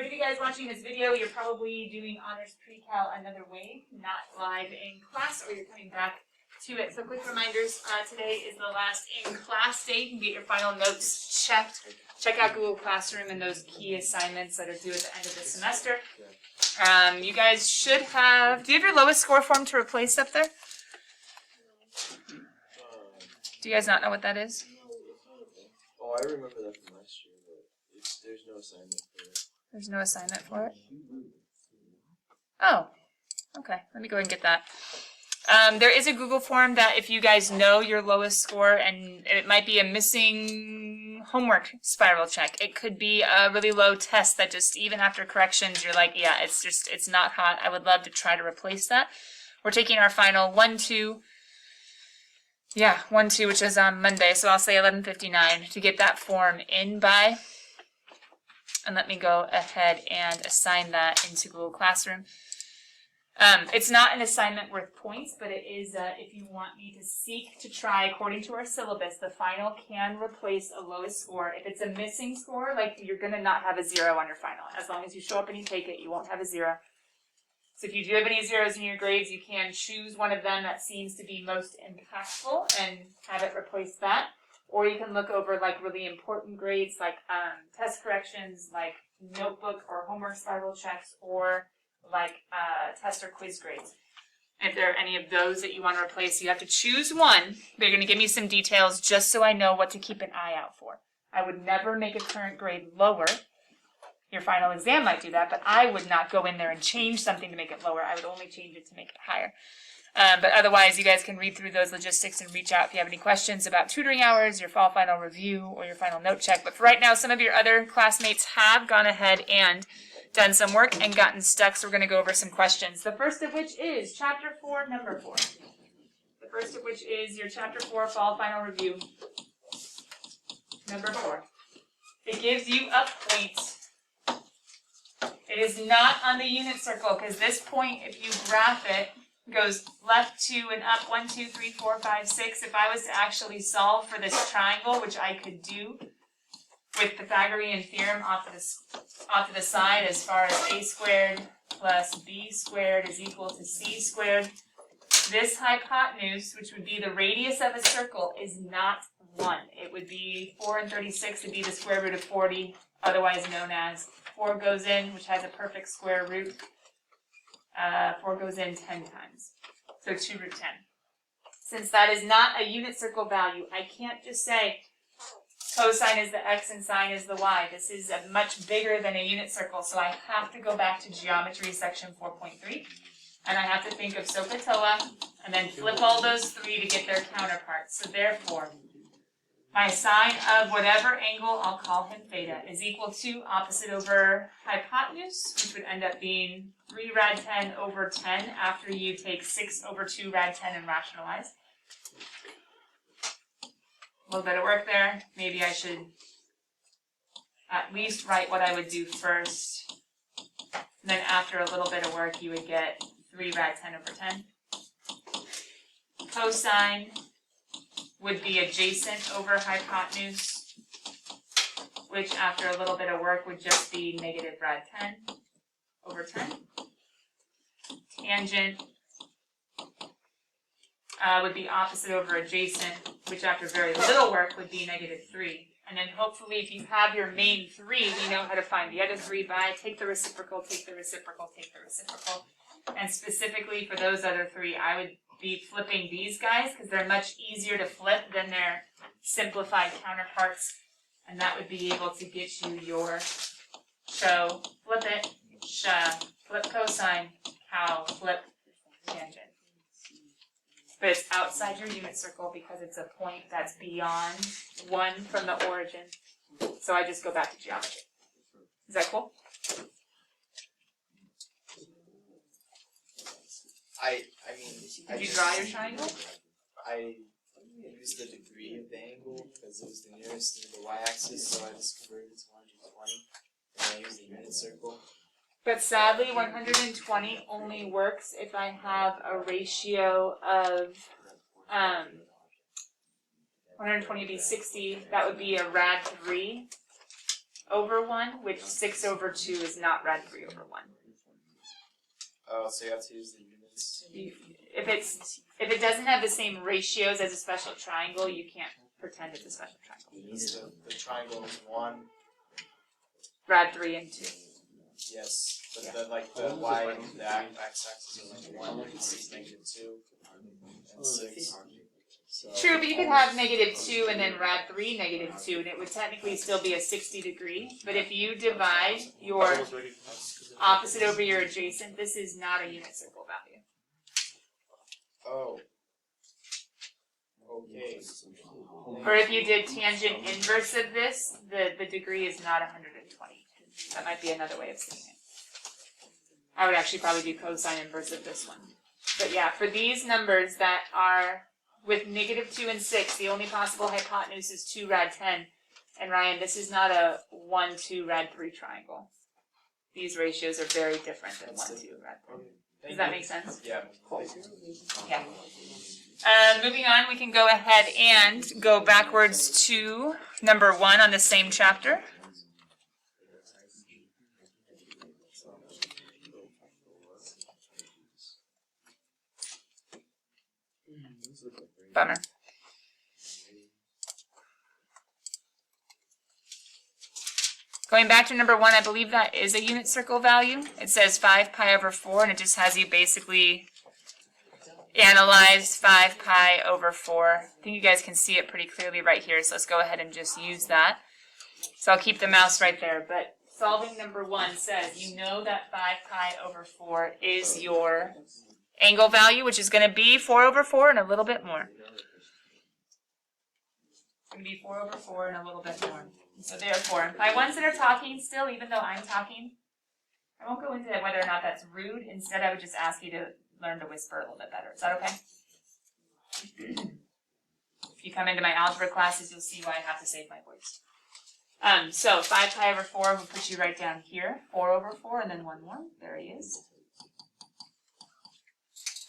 For you guys watching this video, you're probably doing honors pre-cal another way, not live in class, or you're coming back to it. So quick reminders, today is the last in-class day. You can get your final notes checked. Check out Google Classroom and those key assignments that are due at the end of the semester. You guys should have, do you have your lowest score form to replace up there? Do you guys not know what that is? Oh, I remember that from last year, but there's no assignment for it. There's no assignment for it? Oh, okay. Let me go ahead and get that. There is a Google form that if you guys know your lowest score, and it might be a missing homework spiral check. It could be a really low test that just, even after corrections, you're like, yeah, it's not hot. I would love to try to replace that. We're taking our final 1-2. Yeah, 1-2, which is on Monday, so I'll say 11:59 to get that form in by. And let me go ahead and assign that into Google Classroom. It's not an assignment worth points, but it is if you want me to seek to try, according to our syllabus, the final can replace a lowest score. If it's a missing score, like you're going to not have a 0 on your final. As long as you show up and you take it, you won't have a 0. So if you do have any 0s in your grades, you can choose one of them that seems to be most impactful and have it replace that. Or you can look over like really important grades like test corrections, like notebook or homework spiral checks, or like test or quiz grades. If there are any of those that you want to replace, you have to choose one. They're going to give me some details just so I know what to keep an eye out for. I would never make a current grade lower. Your final exam might do that, but I would not go in there and change something to make it lower. I would only change it to make it higher. But otherwise, you guys can read through those logistics and reach out if you have any questions about tutoring hours, your fall final review, or your final note check. But for right now, some of your other classmates have gone ahead and done some work and gotten stuck, so we're going to go over some questions. The first of which is Chapter 4, Number 4. The first of which is your Chapter 4 Fall Final Review, Number 4. It gives you a point. It is not on the unit circle, because this point, if you graph it, goes left 2 and up 1, 2, 3, 4, 5, 6. If I was to actually solve for this triangle, which I could do with Pythagorean theorem off to the side, as far as a squared plus b squared is equal to c squared, this hypotenuse, which would be the radius of a circle, is not 1. It would be 4 and 36 would be the square root of 40, otherwise known as 4 goes in, which has a perfect square root. 4 goes in 10 times, so 2 root 10. Since that is not a unit circle value, I can't just say cosine is the x and sine is the y. This is much bigger than a unit circle, so I have to go back to geometry section 4.3, and I have to think of SOHCAHTOA, and then flip all those 3 to get their counterparts. So therefore, my sine of whatever angle, I'll call him theta, is equal to opposite over hypotenuse, which would end up being 3 rad 10 over 10 after you take 6 over 2 rad 10 and rationalize. A little bit of work there. Maybe I should at least write what I would do first. And then after a little bit of work, you would get 3 rad 10 over 10. Cosine would be adjacent over hypotenuse, which after a little bit of work would just be negative rad 10 over 10. Tangent would be opposite over adjacent, which after very little work would be negative 3. And then hopefully if you have your main 3, we know how to find the other 3 by take the reciprocal, take the reciprocal, take the reciprocal. And specifically for those other 3, I would be flipping these guys because they're much easier to flip than their simplified counterparts, and that would be able to get you your show, flip it, flip cosine, cow, flip tangent. But it's outside your unit circle because it's a point that's beyond 1 from the origin. So I just go back to geometry. Is that cool? I mean, did you draw your triangle? I used the degree of the angle because it was the nearest to the y-axis, so I just converted it to 120, and I used the unit circle. But sadly, 120 only works if I have a ratio of 120 would be 60. That would be a rad 3 over 1, which 6 over 2 is not rad 3 over 1. Oh, so you have to use the units. If it doesn't have the same ratios as a special triangle, you can't pretend it's a special triangle. The triangle is 1. Rad 3 and 2. Yes, but the y and the x-axis are like 1, and this is negative 2, and 6. So, True, but you could have negative 2 and then rad 3 negative 2, and it would technically still be a 60 degree. But if you divide your opposite over your adjacent, this is not a unit circle value. oh. Okay. Or if you did tangent inverse of this, the degree is not 120. That might be another way of saying it. I would actually probably do cosine inverse of this one. But yeah, for these numbers that are with negative 2 and 6, the only possible hypotenuse is 2 rad 10. And Ryan, this is not a 1, 2 rad 3 triangle. These ratios are very different than 1, 2 rad 3. Does that make sense? Yeah. Cool. Yeah. Moving on, we can go ahead and go backwards to number 1 on the same chapter. Bummer. Going back to number 1, I believe that is a unit circle value. It says 5 pi over 4, and it just has you basically analyze 5 pi over 4. I think you guys can see it pretty clearly right here, so let's go ahead and just use that. So I'll keep the mouse right there, but solving number 1 says you know that 5 pi over 4 is your angle value, which is going to be 4 over 4 and a little bit more. It's going to be 4 over 4 and a little bit more. So therefore, my ones that are talking still, even though I'm talking, I won't go into whether or not that's rude. Instead, I would just ask you to learn to whisper a little bit better. Is that okay? If you come into my algebra classes, you'll see why I have to save my voice. So 5 pi over 4 will put you right down here. 4 over 4 and then 1 more. There he is.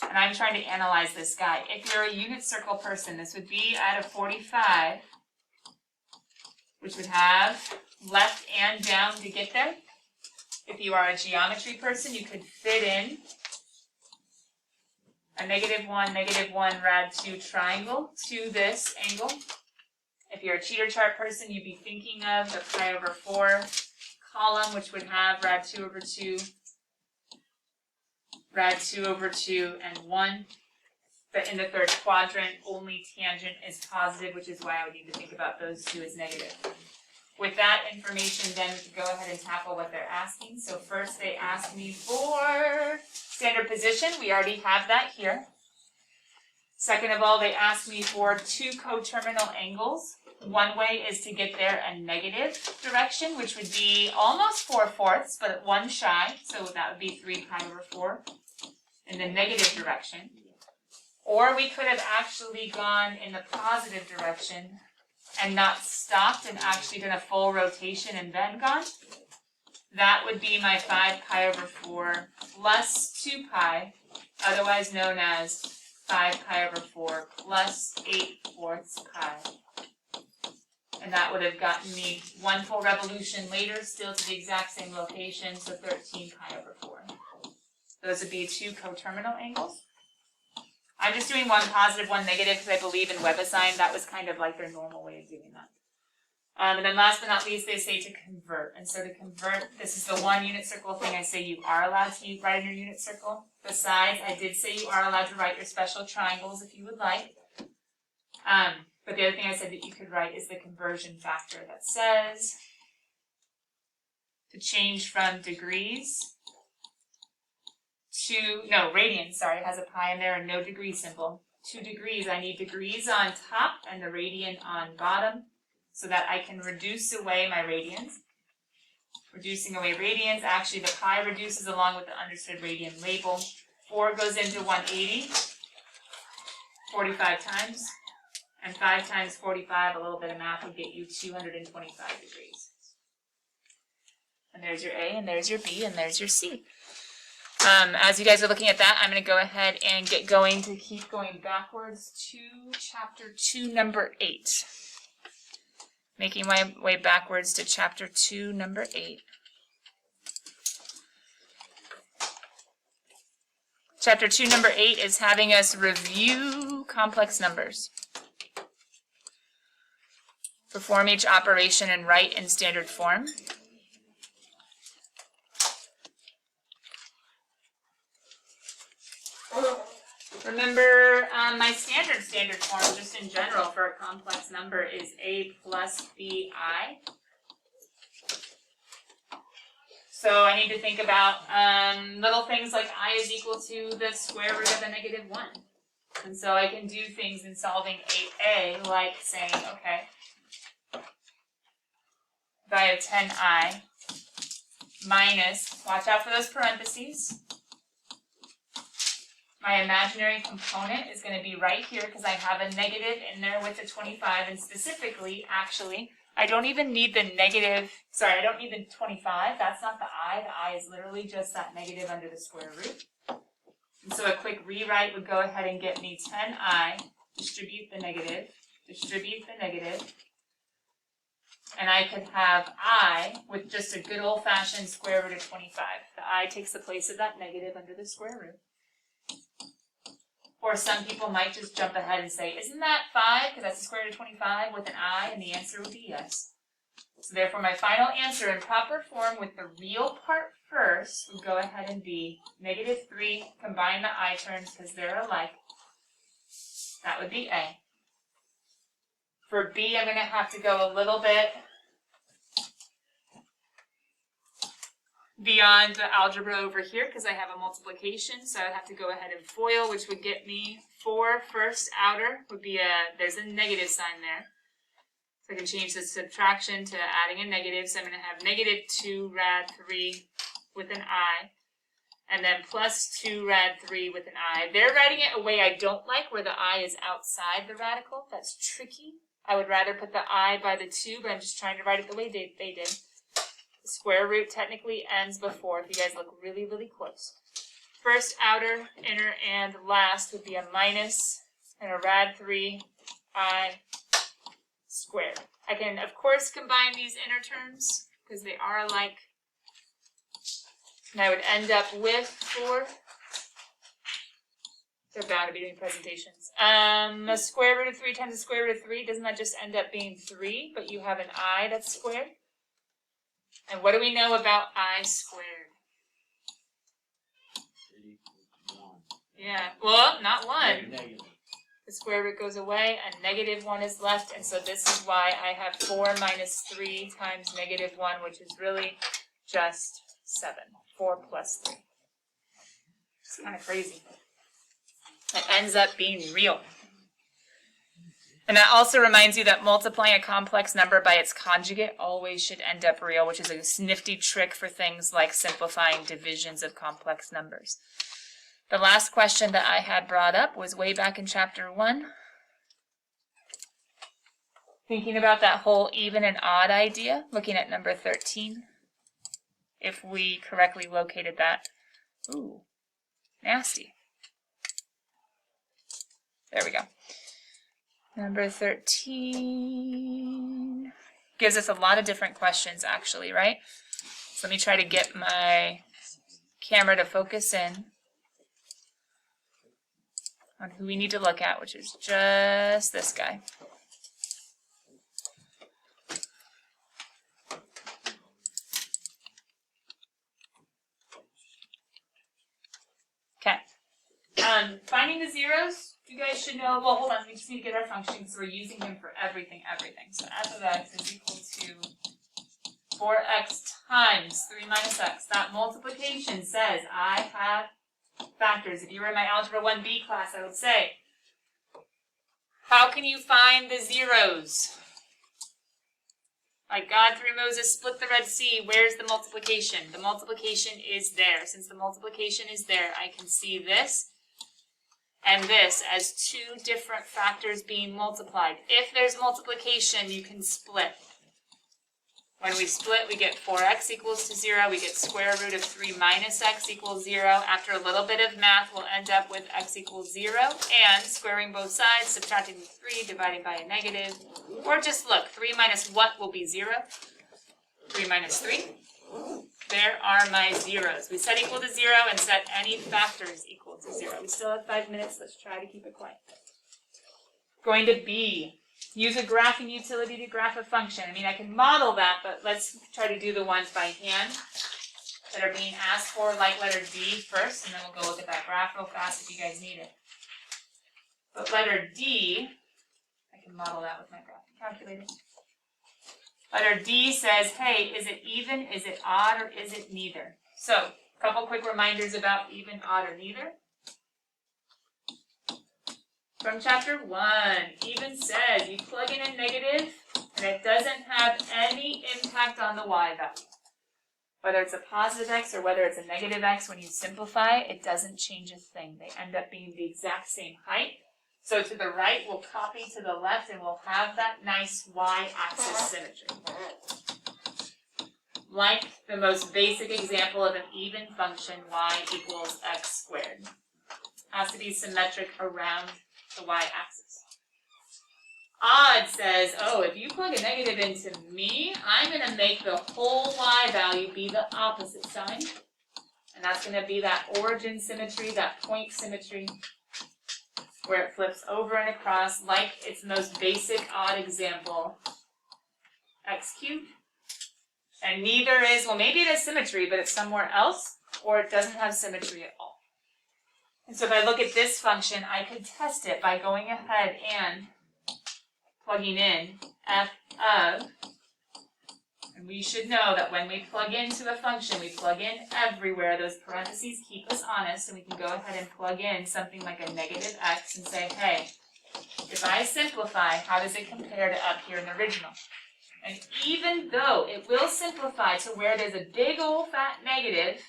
And I'm trying to analyze this guy. If you're a unit circle person, this would be at a 45, which would have left and down to get there. If you are a geometry person, you could fit in a -1, -1 rad 2 triangle to this angle. If you're a cheater chart person, you'd be thinking of the pi over 4 column, which would have rad 2 over 2, rad 2 over 2, and 1. But in the third quadrant, only tangent is positive, which is why I would need to think about those two as negative. With that information, then go ahead and tackle what they're asking. So first they ask me for standard position. We already have that here. Second of all, they ask me for 2 coterminal angles. One way is to get there a negative direction, which would be almost 4/4, but 1 shy. So that would be 3 pi over 4 in the negative direction. Or we could have actually gone in the positive direction and not stopped and actually done a full rotation and then gone. That would be my 5 pi over 4 plus 2 pi, otherwise known as 5 pi over 4 plus 8/4 pi. And that would have gotten me 1 full revolution later, still to the exact same location, so 13 pi over 4. Those would be 2 coterminal angles. I'm just doing 1 positive, 1 negative because I believe in WebAssign. That was kind of like their normal way of doing that. And then last but not least, they say to convert. And so to convert, this is the one unit circle thing I say you are allowed to write in your unit circle. Besides, I did say you are allowed to write your special triangles if you would like. But the other thing I said that you could write is the conversion factor that says to change from degrees to, no, radians, sorry, it has a pi in there and no degree symbol. 2 degrees, I need degrees on top and the radian on bottom so that I can reduce away my radians. Reducing away radians, actually the pi reduces along with the understood radian label. 4 goes into 180, 45 times. And 5 times 45, a little bit of math would get you 225 degrees. And there's your A, and there's your B, and there's your C. As you guys are looking at that, I'm going to go ahead and get going to keep going backwards to chapter 2, number 8. Making my way backwards to chapter 2, number 8. Chapter 2, number 8 is having us review complex numbers. Perform each operation and write in standard form. Remember, my standard form, just in general, for a complex number is a plus bi. So I need to think about little things like I is equal to the square root of a negative 1. And so I can do things in solving 8a, like saying, okay, if I have 10i minus, watch out for those parentheses, my imaginary component is going to be right here because I have a negative in there with the 25, and specifically, actually, I don't even need the negative, sorry, I don't need the 25, that's not the I is literally just that negative under the square root. And so a quick rewrite would go ahead and get me 10i, distribute the negative, and I could have I with just a good old-fashioned square root of 25. The I takes the place of that negative under the square root. Or some people might just jump ahead and say, isn't that 5? Because that's the square root of 25 with an I, and the answer would be yes. So therefore, my final answer in proper form with the real part first would go ahead and be negative 3, combine the I terms because they're alike. That would be A. For B, I'm going to have to go a little bit beyond the algebra over here because I have a multiplication, so I would have to go ahead and FOIL, which would get me 4 first outer would be there's a negative sign there. So I can change the subtraction to adding a negative, so I'm going to have negative 2 rad 3 with an I, and then plus 2 rad 3 with an I. They're writing it a way I don't like, where the I is outside the radical. That's tricky. I would rather put the I by the 2, but I'm just trying to write it the way they did. The square root technically ends before, if you guys look really, really close. First, outer, inner, and last would be a minus and a rad 3 I squared. I can, of course, combine these inner terms because they are alike. And I would end up with 4. They're bound to be doing presentations. The square root of 3 times the square root of 3, doesn't that just end up being 3? But you have an I that's squared. And what do we know about I squared? Yeah, well, not 1. The square root goes away, and negative 1 is left, and so this is why I have 4 minus 3 times negative 1, which is really just 7. 4 plus 3. It's kind of crazy. It ends up being real. And that also reminds you that multiplying a complex number by its conjugate always should end up real, which is a nifty trick for things like simplifying divisions of complex numbers. The last question that I had brought up was way back in chapter 1. Thinking about that whole even and odd idea, looking at number 13. If we correctly located that. Ooh, nasty. There we go. Number 13 gives us a lot of different questions, actually, right? So let me try to get my camera to focus in on who we need to look at, which is just this guy. Okay. Finding the zeros. You guys should know, well, hold on, we just need to get our function because we're using him for everything. So f of x is equal to 4x times 3 minus x. That multiplication says I have factors. If you were in my Algebra 1b class, I would say, how can you find the zeros? Like God through Moses split the Red Sea, where's the multiplication? The multiplication is there. Since the multiplication is there, I can see this and this as 2 different factors being multiplied. If there's multiplication, you can split. When we split, we get 4x equals to 0. We get square root of 3 minus x equals 0. After a little bit of math, we'll end up with x equals 0. And squaring both sides, subtracting 3, dividing by a negative. Or just look, 3 minus what will be 0? 3 minus 3. There are my zeros. We set equal to 0 and set any factors equal to 0. We still have 5 minutes. Let's try to keep it quiet. Going to B. Use a graphing utility to graph a function. I mean, I can model that, but let's try to do the ones by hand that are being asked for, like letter D first, and then we'll go look at that graph real fast if you guys need it. But letter D, I can model that with my graphing calculator. Letter D says, hey, is it even, is it odd, or is it neither? So, a couple quick reminders about even, odd, or neither. From chapter 1, even says you plug in a negative and it doesn't have any impact on the y value. Whether it's a positive x or whether it's a negative x, when you simplify, it doesn't change a thing. They end up being the exact same height. So to the right, we'll copy to the left and we'll have that nice y-axis symmetry. Like the most basic example of an even function, y equals x squared. Has to be symmetric around the y-axis. Odd says, oh, if you plug a negative into me, I'm going to make the whole y value be the opposite sign. And that's going to be that origin symmetry, that point symmetry, where it flips over and across like its most basic odd example, x cubed. And neither is, well, maybe it has symmetry, but it's somewhere else, or it doesn't have symmetry at all. And so if I look at this function, I could test it by going ahead and plugging in f of, and we should know that when we plug into a function, we plug in everywhere. Those parentheses keep us honest, and we can go ahead and plug in something like a negative x and say, hey, if I simplify, how does it compare to up here in the original? And even though it will simplify to where there's a big old fat negative,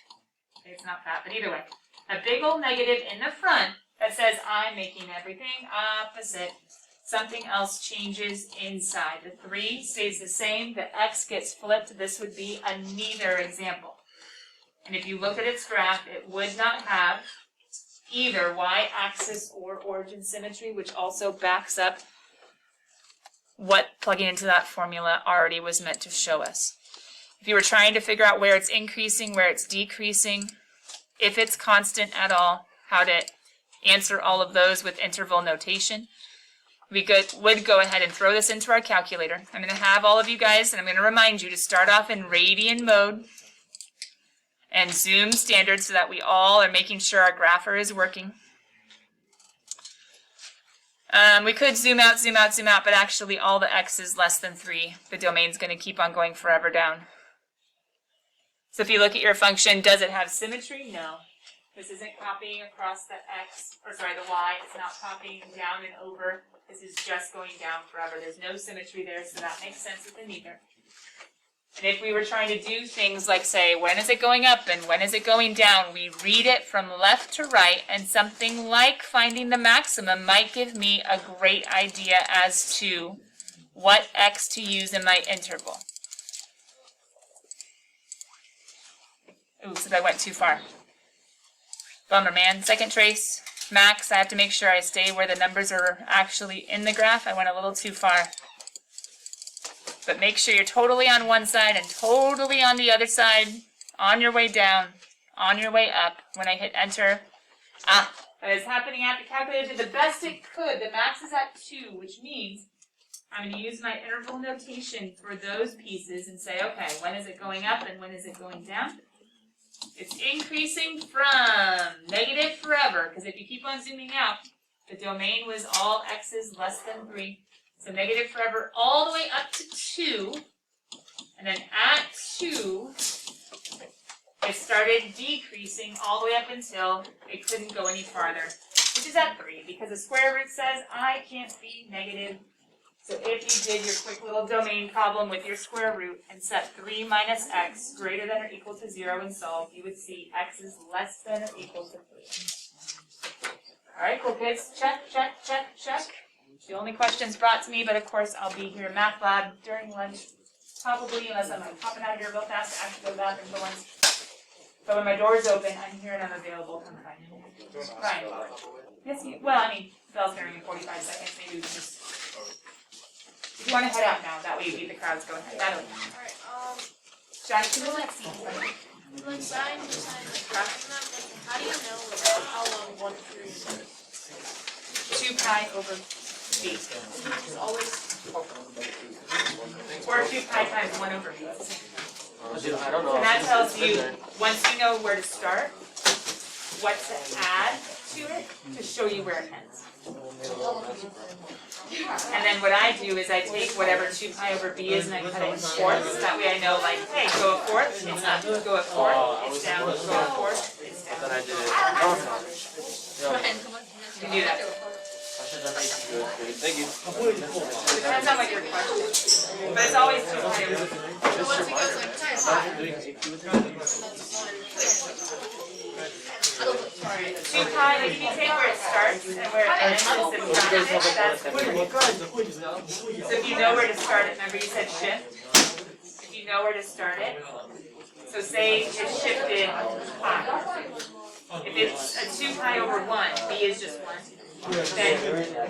it's not fat, but either way, a big old negative in the front that says I'm making everything opposite. Something else changes inside. The 3 stays the same. The x gets flipped. This would be a neither example. And if you look at its graph, it would not have either y-axis or origin symmetry, which also backs up what plugging into that formula already was meant to show us. If you were trying to figure out where it's increasing, where it's decreasing, if it's constant at all, how to answer all of those with interval notation, we would go ahead and throw this into our calculator. I'm going to have all of you guys, and I'm going to remind you to start off in radian mode and zoom standard so that we all are making sure our grapher is working. We could zoom out, but actually all the x is less than 3. The domain's going to keep on going forever down. So if you look at your function, does it have symmetry? No. This isn't copying across the x, or sorry, the y. It's not copying down and over. This is just going down forever. There's no symmetry there, so that makes sense with the neither. And if we were trying to do things like say, when is it going up and when is it going down, we read it from left to right, and something like finding the maximum might give me a great idea as to what x to use in my interval. Oops, I went too far. Bummer, man. Second trace, max. I have to make sure I stay where the numbers are actually in the graph. I went a little too far. But make sure you're totally on one side and totally on the other side, on your way down, on your way up. When I hit enter, that is happening at the calculator did the best it could. The max is at 2, which means I'm going to use my interval notation for those pieces and say, okay, when is it going up and when is it going down? It's increasing from negative forever, because if you keep on zooming out, the domain was all x's less than 3. So negative forever all the way up to 2. And then at 2, it started decreasing all the way up until it couldn't go any farther, which is at 3, because the square root says I can't be negative. So if you did your quick little domain problem with your square root and set 3 minus x greater than or equal to 0 and solve, you would see x is less than or equal to 3. All right, cool kids. Check, check, check, check. The only questions brought to me, but of course I'll be here in math lab during lunch probably, unless I'm like popping out of here real fast to actually go to the bathroom for once. But when my door's open, I'm here and I'm available, come find me. Fine. Yes, well, I mean, bell's gonna ring in 45 seconds, maybe we can just. If you wanna head out now, that way you beat the crowds going that way. Alright, Johnny, can you like see? like sign like tracking them, like how do you know like how long one period is? 2 pi over b. It's always Or 2 pi times 1 over b. I don't know. And that tells you, once you know where to start, what to add to it to show you where it ends. And then what I do is I take whatever 2 pi over b is and I cut it in fourths. That way I know, like, hey, go a fourth, it's up. Go a fourth, it's down. Go a fourth, it's down. Then I did it. You can do that. Thank you. Depends on what your question is. But it's always 2 pi over b. so once it goes like that's fine. 2 pi, like if you take where it starts and where it ends and subtract it, that's the period. So if you know where to start it, remember you said shift? If you know where to start it, so say it shifted pi. If it's a 2 pi over 1, b is just 1, then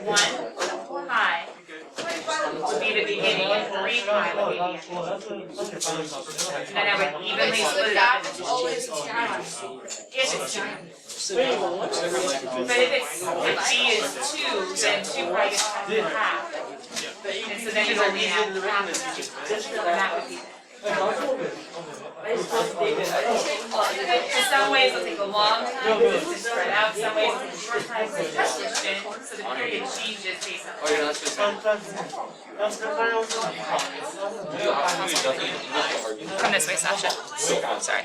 1 pi would be the beginning and 3 pi would be the end. And then I would evenly So split the it gap up is into always 2. down. If it's down. But if b is 2, then 2 pi gets cut in half. And so then you only have half of that. And that would be it. In some ways it'll take a long time because it's spread out. Some ways it'll take a short time because it's stitched in. So the period changes based on Oh, you're not supposed to. Come this way, Sasha. Sorry.